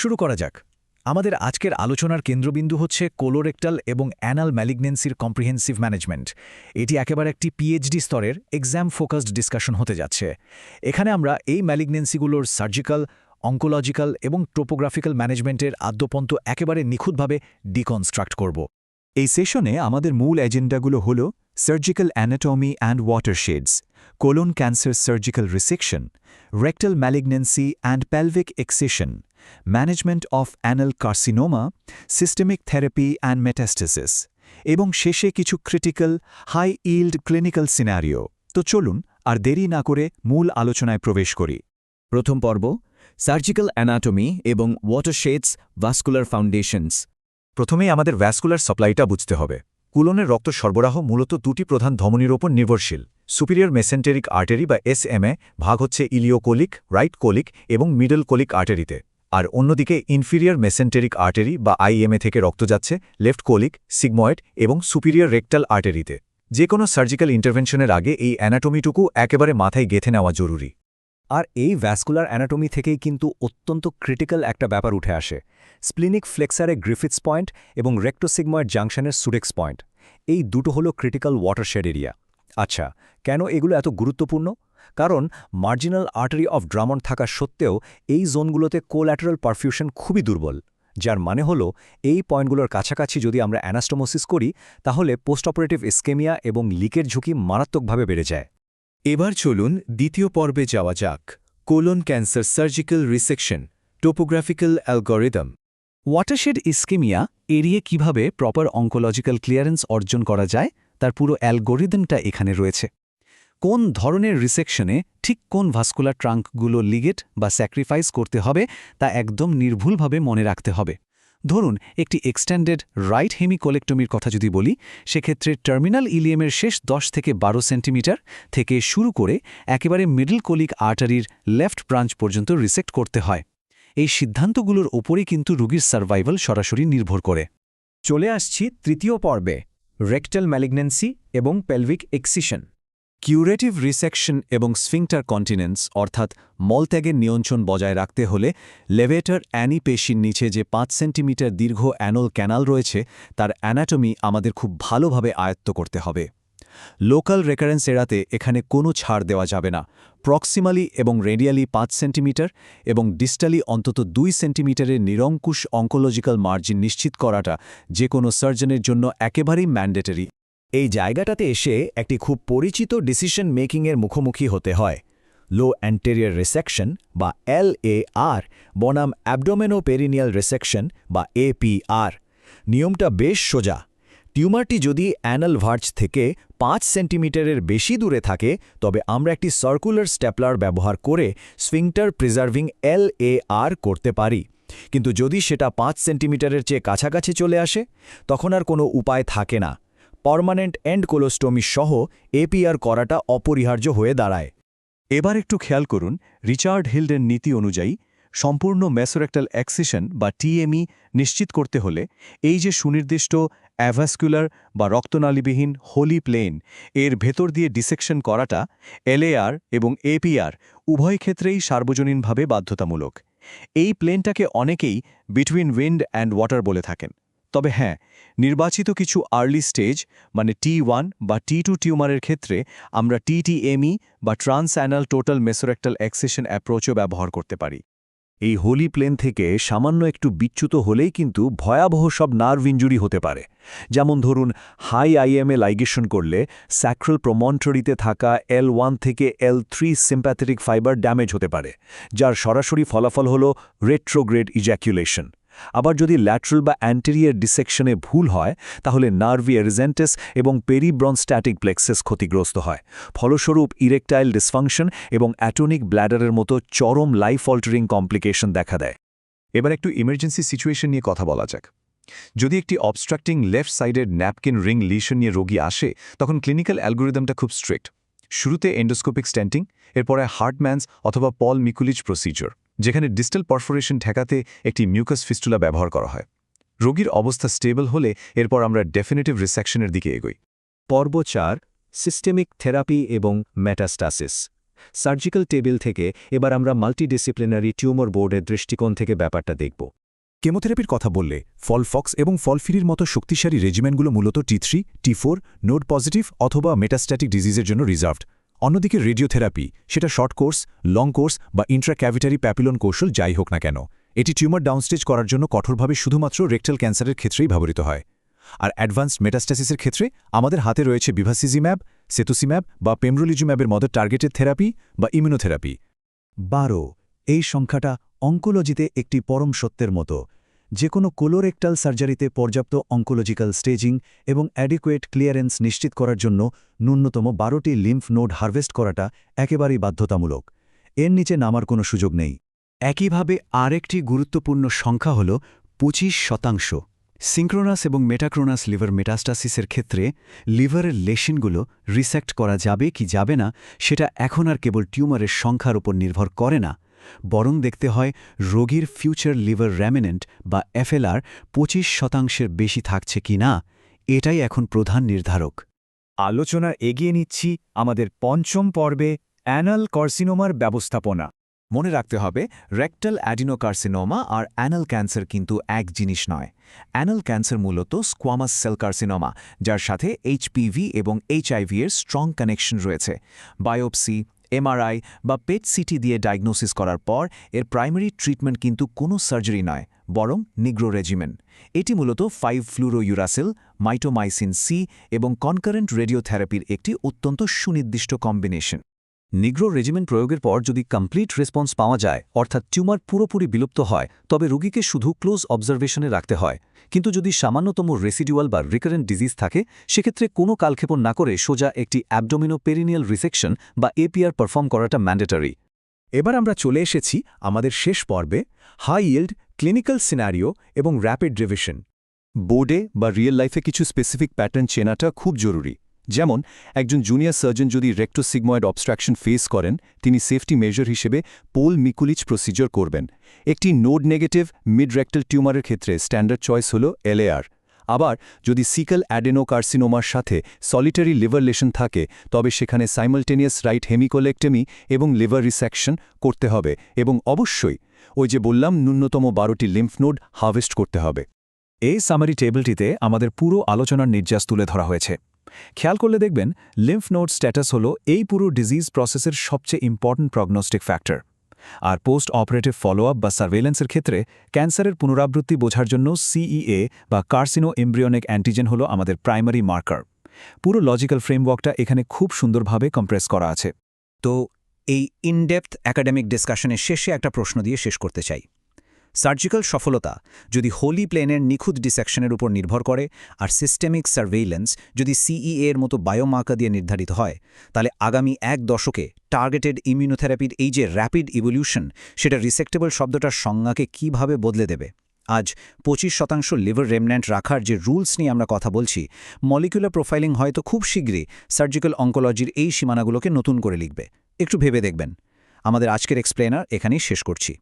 শুরু করা যাক। আমাদের আজকের আলোচনার কেন্দ্রবিন্দু হচ্ছে কোলোরেক্টাল এবং অ্যানাল ম্যালিগনেন্সির কম্প্রিহেন্সিভ ম্যানেজমেন্ট। এটি একেবারে একটি পিএইচডি স্তরের এক্সাম ফোকাসড ডিসকাশন হতে যাচ্ছে। এখানে আমরা এই ম্যালিগনেন্সিগুলোর সার্জিক্যাল, অঙ্কোলজিক্যাল এবং টোপোগ্রাফিক্যাল ম্যানেজমেন্টের আদ্যপন্ত একেবারে নিখুঁতভাবে ডিকনস্ট্রাক্ট করব। এই সেশনে আমাদের মূল এজেন্ডাগুলো হল surgical anatomy and watersheds, colon cancer surgical resection, rectal malignancy and pelvic excision, management of anal carcinoma, systemic therapy and metastasis, এবং শেষে কিছু critical high yield clinical scenario. তো চলুন আর দেরি না করে মূল আলোচনায় প্রবেশ করি। প্রথম পর্ব, সার্জিক্যাল অ্যানাটমি এবং ওয়াটারশেডস ভাস্কুলার ফাউন্ডেশনস। প্রথমেই আমাদের ভ্যাসকুলার সাপ্লাইটা বুঝতে হবে। কুলনের রক্ত সরবরাহ মূলত দুটি প্রধান ধমনীর ওপর নির্ভরশীল। সুপিরিয়র মেসেন্টেরিক আর্টারি বা এসএমএ ভাগ হচ্ছে ইলিওকোলিক, রাইট কোলিক এবং মিডল কোলিক আর্টারিতে, আর অন্যদিকে ইনফিরিয়র মেসেন্টেরিক আর্টারি বা আইএমএ থেকে রক্ত যাচ্ছে লেফট কোলিক, সিগময়েড এবং সুপিরিয়র রেক্টাল আর্টারিতে। যে কোনো সার্জিক্যাল ইন্টারভেনশনের আগে এই অ্যানাটমিটুকু একেবারে মাথায় গেঁথে নেওয়া জরুরি। আর এই ভ্যাসকুলার অ্যানাটমি থেকেই কিন্তু অত্যন্ত ক্রিটিক্যাল একটা ব্যাপার উঠে আসে, স্প্লিনিক ফ্লেক্সারে গ্রিফিথস পয়েন্ট এবং রেক্টোসিগময়েড জাংশনের সুডেক্স পয়েন্ট। এই দুটো হলো ক্রিটিক্যাল ওয়াটারশেড এরিয়া। আচ্ছা, কেন এগুলো এত গুরুত্বপূর্ণ? কারণ মার্জিনাল আর্টারি অফ ড্রামন্ড থাকা সত্ত্বেও এই জোনগুলোতে কোল্যাটারাল পারফিউশন খুবই দুর্বল, যার মানে হলো এই পয়েন্টগুলোর কাছাকাছি যদি আমরা অ্যানাস্টোমোসিস করি তাহলে পোস্ট অপারেটিভ ইস্কেমিয়া এবং লিকের ঝুঁকি মারাত্মকভাবে বেড়ে যায়। এবার চলুন দ্বিতীয় পর্বে যাওয়া যাক, colon cancer surgical resection, topographical algorithm. Watershed ischaemia এড়িয়ে কিভাবে প্রপার অঙ্কোলজিক্যাল ক্লিয়ারেন্স অর্জন করা যায় তার পুরো অ্যালগরিদমটা এখানে রয়েছে। কোন ধরনের রিসেকশনে ঠিক কোন ভাস্কুলার ট্রাঙ্কগুলো লিগেট বা স্যাক্রিফাইস করতে হবে তা একদম নির্ভুলভাবে মনে রাখতে হবে। ধরুন একটি এক্সটেন্ডেড রাইট হেমিকোলেক্টমির কথা যদি বলি, সেক্ষেত্রে টার্মিনাল ইলিয়ামের শেষ 10 থেকে 12 সেন্টিমিটার থেকে শুরু করে একেবারে মিডল কোলিক আর্টারির লেফট ব্রাঞ্চ পর্যন্ত রিসেক্ট করতে হয়। এই সিদ্ধান্তগুলোর ওপরই কিন্তু রোগীর সার্ভাইভাল সরাসরি নির্ভর করে। চলে আসছি তৃতীয় পর্বে, রেক্টাল ম্যালিগনেন্সি এবং পেলভিক এক্সিশন। কিউরেটিভ রিসেকশন এবং স্ফিংটার কন্টিনেন্স অর্থাৎ মলত্যাগের নিয়ন্ত্রণ বজায় রাখতে হলে লেভেটার অ্যানি পেশির নিচে যে 5 সেন্টিমিটার দীর্ঘ অ্যানল ক্যানাল রয়েছে তার অ্যানাটমি আমাদের খুব ভালোভাবে আয়ত্ত করতে হবে। লোকাল রেকারেন্স এড়াতে এখানে কোনো ছাড় দেওয়া যাবে না। প্রক্সিমালি এবং রেডিয়ালি 5 সেন্টিমিটার এবং ডিস্টালি অন্তত 2 সেন্টিমিটারের নিরঙ্কুশ অঙ্কোলজিক্যাল মার্জিন নিশ্চিত করাটা যে কোনো সার্জনের জন্য একেবারেই ম্যান্ডেটরি। এই জায়গাটাতে এসে একটি খুব পরিচিত ডিসিশন মেকিংয়ের মুখোমুখি হতে হয়। লো অ্যান্টেরিয়র রিসেকশন বা LAR বনাম অ্যাবডোমেনোপেরিনিয়াল রিসেকশন বা APR। নিয়মটা বেশ সোজা। টিউমারটি যদি অ্যানাল ভার্জ থেকে 5 সেন্টিমিটারের বেশি দূরে থাকে তবে আমরা একটি সার্কুলার স্ট্যাপলার ব্যবহার করে স্ফিংটার প্রিজার্ভিং LAR করতে পারি। কিন্তু যদি সেটা 5 সেন্টিমিটারের চেয়ে কাছাকাছি চলে আসে তখন আর কোনো উপায় থাকে না। পার্মানেন্ট এন্ড কোলোস্টোমি সহ APR করাটা অপরিহার্য হয়ে দাঁড়ায়। এবার একটু খেয়াল করুন, রিচার্ড হিল্ডের নীতি অনুযায়ী সম্পূর্ণ মেসোরেক্টাল এক্সিশন বা TME নিশ্চিত করতে হলে এই যে সুনির্দিষ্ট অ্যাভাস্কুলার বা রক্তনালীবিহীন হোলি প্লেন এর ভেতর দিয়ে ডিসেকশন করাটা LAR এবং APR উভয় ক্ষেত্রেই সার্বজনীনভাবে বাধ্যতামূলক। এই প্লেনটাকে অনেকেই বিটুইন উইন্ড অ্যান্ড ওয়াটার বলে থাকেন। তবে হ্যাঁ, নির্বাচিত কিছু আর্লি স্টেজ মানে T1 বা T2 টিউমারের ক্ষেত্রে আমরা TTME বা ট্রান্স অ্যানাল টোটাল মেসোরেক্টাল এক্সিশন অ্যাপ্রোচও ব্যবহার করতে পারি। এই হোলি প্লেন থেকে সামান্য একটু বিচ্যুত হলেই কিন্তু ভয়াবহ সব নার্ভ ইনজুরি হতে পারে। যেমন ধরুন হাই IMA লাইগেশন করলে স্যাক্রাল প্রমন্টরিতে থাকা L1 থেকে L3 সিম্প্যাথেটিক ফাইবার ড্যামেজ হতে পারে, যার সরাসরি ফলাফল হল রেট্রোগ্রেড ইজ্যাকুলেশন। আবার যদি ল্যাটারাল বা অ্যান্টেরিয়র ডিসেকশনে ভুল হয় তাহলে নার্ভি এরিজেন্টাস এবং পেরিব্রনস্ট্যাটিক প্লেক্সাস ক্ষতিগ্রস্ত হয়। ফলস্বরূপ ইরেকটাইল ডিসফাংশন এবং অ্যাটোনিক ব্ল্যাডারের মতো চরম লাইফ অল্টারিং কমপ্লিকেশন দেখা দেয়। এবার একটু ইমার্জেন্সি সিচুয়েশন নিয়ে কথা বলা যাক। যদি একটি অবস্ট্রাক্টিং লেফট সাইডের ন্যাপকিন রিং লিশন নিয়ে রোগী আসে তখন ক্লিনিক্যাল অ্যালগোরিদমটা খুব স্ট্রিক্ট। শুরুতে এন্ডোস্কোপিক স্ট্যান্টিং, এরপরে হার্টম্যানস অথবা পল মিকুলিচ প্রসিজার, যেখানে ডিস্টাল পারফোরেশন ঠেকাতে একটি মিউকাস ফিস্টুলা ব্যবহার করা হয়। রোগীর অবস্থা স্টেবল হলে এরপর আমরা ডেফিনিটিভ রিসেকশনের দিকে এগোই। পর্ব 4, সিস্টেমিক থেরাপি এবং মেটাস্টাসিস। সার্জিক্যাল টেবিল থেকে এবার আমরা মাল্টিডিসিপ্লিনারি টিউমার বোর্ডের দৃষ্টিকোণ থেকে ব্যাপারটা দেখব। কেমোথেরাপির কথা বললে ফলফক্স এবং ফলফিরির মতো শক্তিশালী রেজিমেন্টগুলো মূলত T3, T4, নোড পজিটিভ অথবা মেটাস্ট্যাটিক ডিজিজের জন্য রিজার্ভড। অন্যদিকে রেডিওথেরাপি, সেটা শর্ট কোর্স, লং কোর্স বা ইন্ট্রাক্যাভিটারি প্যাপিলন কৌশল যাই হোক না কেন, এটি টিউমার ডাউনস্টেজ করার জন্য কঠোরভাবে শুধুমাত্র রেকটাল ক্যান্সারের ক্ষেত্রেই ব্যবহৃত হয়। আর অ্যাডভান্সড মেটাস্ট্যাসিসের ক্ষেত্রে আমাদের হাতে রয়েছে বিভাসিজিম্যাব, সেতুসিম্যাব বা পেমব্রোলিজুম্যাবের মতো টার্গেটেড থেরাপি বা ইমিউনোথেরাপি। 12 এই সংখ্যাটা অঙ্কোলজিতে একটি পরম সত্যের মতো। যে কোনো কোলোরেক্টাল সার্জারিতে পর্যাপ্ত অঙ্কোলজিক্যাল স্টেজিং এবং অ্যাডিকুয়েট ক্লিয়ারেন্স নিশ্চিত করার জন্য ন্যূনতম 12টি লিম্ফ নোড হারভেস্ট করাটা একেবারেই বাধ্যতামূলক। এর নিচে নামার কোনো সুযোগ নেই। একইভাবে আরেকটি গুরুত্বপূর্ণ সংখ্যা হল 25%। সিঙ্ক্রোনাস এবং মেটাক্রোনাস লিভার মেটাস্টাসিসের ক্ষেত্রে লিভারের লেশনগুলো রিসেক্ট করা যাবে কি যাবে না সেটা এখন আর কেবল টিউমারের সংখ্যার উপর নির্ভর করে না, বরং দেখতে হয় রোগীর ফিউচার লিভার র্যামিনেন্ট বা FLR 25%-এর বেশি থাকছে কি না। এটাই এখন প্রধান নির্ধারক। আলোচনা এগিয়ে নিচ্ছি আমাদের পঞ্চম পর্বে, অ্যানাল কার্সিনোমার ব্যবস্থাপনা। মনে রাখতে হবে, রেকটাল অ্যাডিনোকার্সিনোমা আর অ্যানাল ক্যান্সার কিন্তু এক জিনিস নয়। অ্যানাল ক্যান্সার মূলত স্কোয়ামাস সেল কার্সিনোমা, যার সাথে HPV এবং HIV এর স্ট্রং কানেকশন রয়েছে। বায়োপসি, MRI বা পেট সিটি দিয়ে ডায়াগনোসিস করার পর এর প্রাইমারি ট্রিটমেন্ট কিন্তু কোনো সার্জারি নয়, বরং নিগ্রো রেজিমেন। এটি মূলত 5-ফ্লুরোইউরাসিল, মাইটোমাইসিন সি এবং কনকারেন্ট রেডিওথেরাপির একটি অত্যন্ত সুনির্দিষ্ট কম্বিনেশন। নিগ্রো রেজিমেন্ট প্রয়োগের পর যদি কমপ্লিট রেসপন্স পাওয়া যায়, অর্থাৎ টিউমার পুরোপুরি বিলুপ্ত হয়, তবে রোগীকে শুধু ক্লোজ অবজারভেশনে রাখতে হয়। কিন্তু যদি সামান্যতম রেসিডুয়াল বা রিকারেন্ট ডিজিজ থাকে, সেক্ষেত্রে কোনো কালক্ষেপণ না করে সোজা একটি অ্যাবডোমিনোপেরিনিয়াল রিসেকশন বা APR পারফর্ম করাটা ম্যান্ডেটরি। এবার আমরা চলে এসেছি আমাদের শেষ পর্বে, হাই ইল্ড, ক্লিনিক্যাল সিনারিও এবং র্যাপিড রিভিশন। বোর্ডে বা রিয়েল লাইফে কিছু স্পেসিফিক প্যাটার্ন চেনাটা খুব জরুরি। যেমন একজন জুনিয়র সার্জন যদি রেক্টোসিগময়েড অবস্ট্রাকশন ফেস করেন, তিনি সেফটি মেজার হিসেবে পোল মিকুলিচ প্রসিজার করবেন। একটি নোড নেগেটিভ মিড রেক্টাল টিউমারের ক্ষেত্রে স্ট্যান্ডার্ড চয়েস হল LAR। আবার যদি সিকাল অ্যাডেনোকার্সিনোমার সাথে সলিটারি লিভার লেশন থাকে, তবে সেখানে সাইমালটেনিয়াস রাইট হেমিকোলেক্টমি এবং লিভার রিসেকশন করতে হবে, এবং অবশ্যই ওই যে বললাম ন্যূনতম 12টি লিম্ফ নোড হারভেস্ট করতে হবে। এই সামারি টেবিলটিতে আমাদের পুরো আলোচনার নির্যাস তুলে ধরা হয়েছে। খেয়াল করলে দেখবেন লিম্ফ নোড স্ট্যাটাস হল এই পুরো ডিজিজ প্রসেসের সবচেয়ে ইম্পর্ট্যান্ট প্রগনোস্টিক ফ্যাক্টর। আর পোস্ট অপারেটিভ ফলোআপ বা সার্ভেলেন্সের ক্ষেত্রে ক্যান্সারের পুনরাবৃত্তি বোঝার জন্য CEA বা কার্সিনো এমব্রিওনিক অ্যান্টিজেন হল আমাদের প্রাইমারি মার্কার। পুরো লজিক্যাল ফ্রেমওয়ার্কটা এখানে খুব সুন্দরভাবে কম্প্রেস করা আছে। তো এই ইনডেপথ একাডেমিক ডিসকাশনের শেষে একটা প্রশ্ন দিয়ে শেষ করতে চাই। সার্জিক্যাল সফলতা যদি হোলি প্লেনের নিখুঁত ডিসেকশনের উপর নির্ভর করে, আর সিস্টেমিক সার্ভেইলেন্স যদি CEA এর মতো বায়োমার্কার দিয়ে নির্ধারিত হয়, তাহলে আগামী 1 দশকে টার্গেটেড ইমিউনোথেরাপির এই যে র্যাপিড ইভলিউশন, সেটা রিসেক্টেবল শব্দটার সংজ্ঞাকে কিভাবে বদলে দেবে। আজ 25% লিভার রেমন্যান্ট রাখার যে রুলস নিয়ে আমরা কথা বলছি, মলিকুলার প্রোফাইলিং হয়তো খুব শীঘ্রই সার্জিক্যাল অঙ্কোলজির এই সীমানাগুলোকে নতুন করে লিখবে। একটু ভেবে দেখবেন। আমাদের আজকের এক্সপ্লেনার এখানেই শেষ করছি।